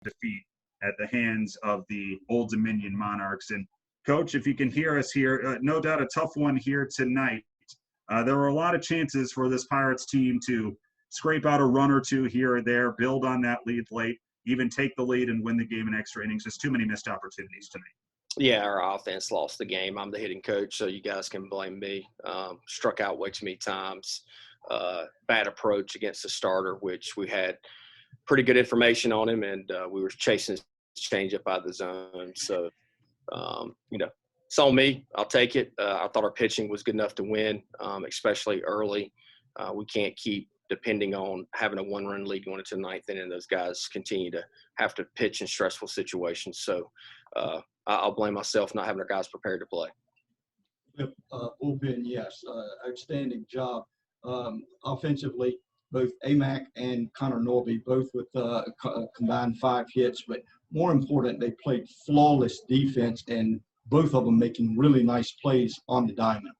defeat at the hands of the Old Dominion Monarchs. And Coach, if you can hear us here, no doubt a tough one here tonight. There were a lot of chances for this Pirates team to scrape out a run or two here or there, build on that lead late, even take the lead and win the game in extra innings. Just too many missed opportunities tonight. Yeah, our offense lost the game. I'm the hitting coach, so you guys can blame me. Struck out way too many times. Bad approach against the starter, which we had pretty good information on him, and we were chasing his changeup out of the zone. So, it's on me. I'll take it. I thought our pitching was good enough to win, especially early. We can't keep depending on having a one-run lead going into the ninth inning, and those guys continue to have to pitch in stressful situations. So I'll blame myself not having our guys prepared to play. Bullpen, yes, outstanding job. Offensively, both Amac and Connor Norby, both with combined 5 hits, but more important, they played flawless defense, and both of them making really nice plays on the diamond.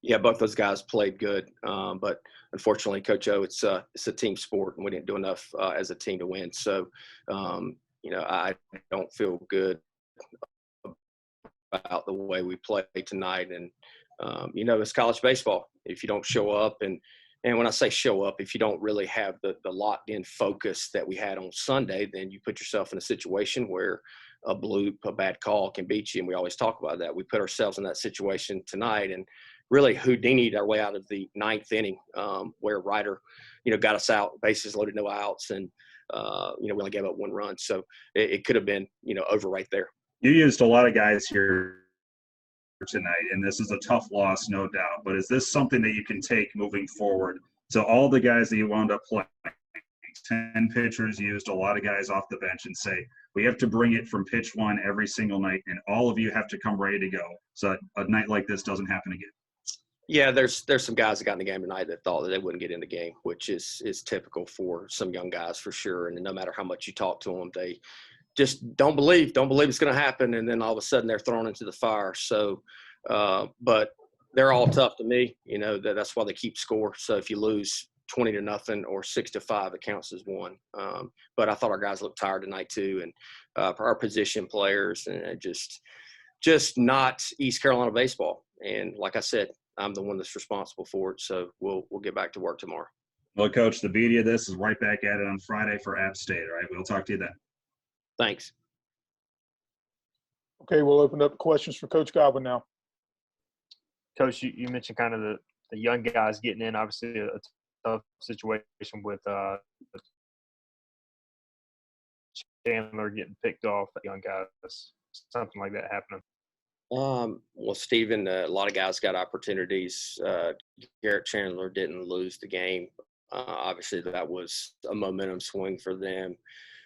Yeah, both those guys played good, but unfortunately, Coach O, it's a team sport, and we didn't do enough as a team to win. So, I don't feel good about the way we played tonight. And it's college baseball. If you don't show up, and when I say show up, if you don't really have the locked-in focus that we had on Sunday, then you put yourself in a situation where a bloop, a bad call can beat you, and we always talk about that. We put ourselves in that situation tonight, and really Houdini'd our way out of the ninth inning, where Ryder, got us out, bases loaded, no outs, and we only gave up 1 run. So it could have been, over right there. You used a lot of guys here tonight, and this is a tough loss, no doubt. But is this something that you can take moving forward? So all the guys that you wound up playing, 10 pitchers used, a lot of guys off the bench, and say, we have to bring it from pitch 1 every single night, and all of you have to come ready to go so a night like this doesn't happen again. Yeah, there's some guys that got in the game tonight that thought that they wouldn't get in the game, which is typical for some young guys for sure. And no matter how much you talk to them, they just don't believe it's going to happen. And then all of a sudden they're thrown into the fire. So, but they're all tough to me. That's why they keep score. So if you lose 20-0 or 6-5, it counts as 1. But I thought our guys looked tired tonight too, and our position players, and just not East Carolina baseball. And like I said, I'm the one that's responsible for it. So we'll get back to work tomorrow. Well, Coach, the beauty of this is right back at it on Friday for App State. All right, we'll talk to you then. Thanks. Okay, we'll open up questions for Coach Godwin now. Coach, you mentioned kind of the young guys getting in. Obviously, a tough situation with Chandler getting picked off, young guys, something like that happening. Well, Stephen, a lot of guys got opportunities. Garrett Chandler didn't lose the game. Obviously, that was a momentum swing for them,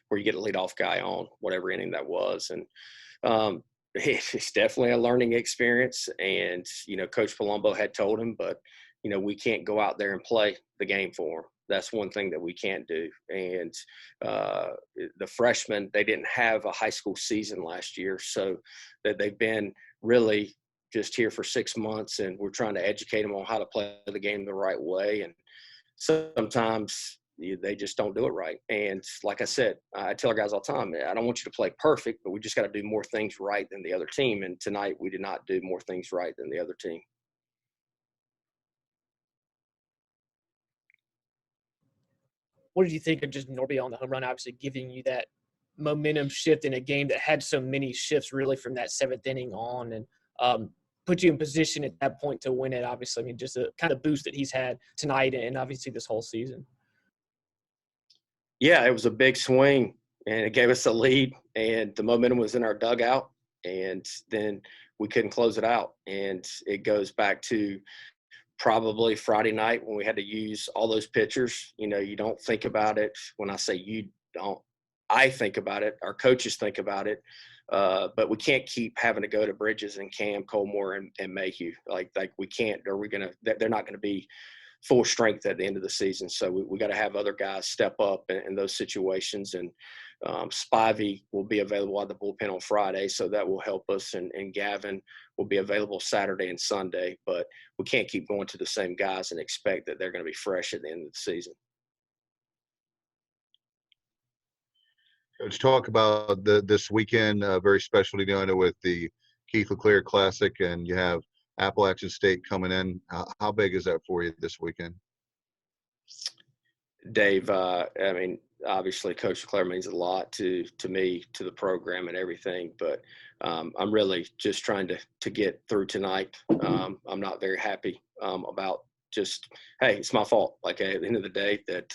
where you get a leadoff guy on whatever inning that was. And it's definitely a learning experience. And, Coach Palumbo had told him, but, we can't go out there and play the game for him. That's one thing that we can't do. And the freshmen, they didn't have a high school season last year, so that they've been really just here for 6 months, and we're trying to educate them on how to play the game the right way. And sometimes they just don't do it right. And like I said, I tell our guys all the time, I don't want you to play perfect, but we just got to do more things right than the other team. And tonight we did not do more things right than the other team. What did you think of just Norby on the home run, obviously giving you that momentum shift in a game that had so many shifts really from that 7th inning on, and put you in position at that point to win it? Obviously, I mean, just a kind of boost that he's had tonight and obviously this whole season. Yeah, it was a big swing, and it gave us a lead, and the momentum was in our dugout, and then we couldn't close it out. And it goes back to probably Friday night when we had to use all those pitchers. You don't think about it. When I say you don't, I think about it. Our coaches think about it. But we can't keep having to go to Bridges and Cam, Colmore, and Mayhew. Like we can't, or they're not going to be full strength at the end of the season. So we got to have other guys step up in those situations. And Spivey will be available at the bullpen on Friday, so that will help us. And Gavin will be available Saturday and Sunday. But we can't keep going to the same guys and expect that they're going to be fresh at the end of the season. Coach, talk about this weekend, very special, you know, with the LeClair Classic, and you have Appalachian State coming in. How big is that for you this weekend? Dave, I mean, obviously Coach LeClair means a lot to me, to the program and everything, but I'm really just trying to get through tonight. I'm not very happy about just, hey, it's my fault. Like at the end of the day that,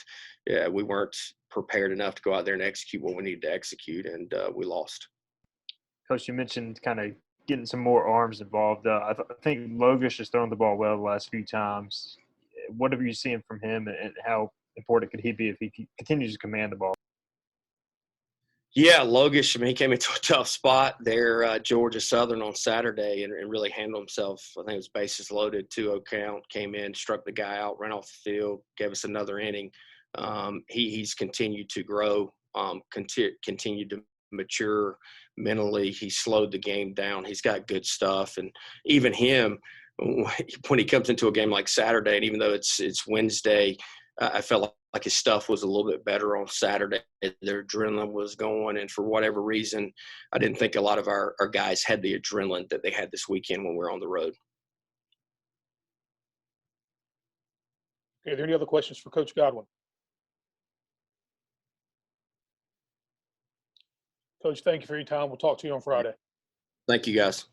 yeah, we weren't prepared enough to go out there and execute what we needed to execute, and we lost. Coach, you mentioned kind of getting some more arms involved. I think Logish has thrown the ball well the last few times. What have you seen from him, and how important could he be if he continues to command the ball? Yeah, Logish, I mean, he came into a tough spot there, Georgia Southern on Saturday, and really handled himself. I think it was bases loaded, 2-0 count, came in, struck the guy out, ran off the field, gave us another inning. He's continued to grow, continued to mature mentally. He slowed the game down. He's got good stuff. And even him, when he comes into a game like Saturday, and even though it's Wednesday, I felt like his stuff was a little bit better on Saturday. Their adrenaline was going, and for whatever reason, I didn't think a lot of our guys had the adrenaline that they had this weekend when we were on the road. Are there any other questions for Coach Godwin? Coach, thank you for your time. We'll talk to you on Friday. Thank you, guys.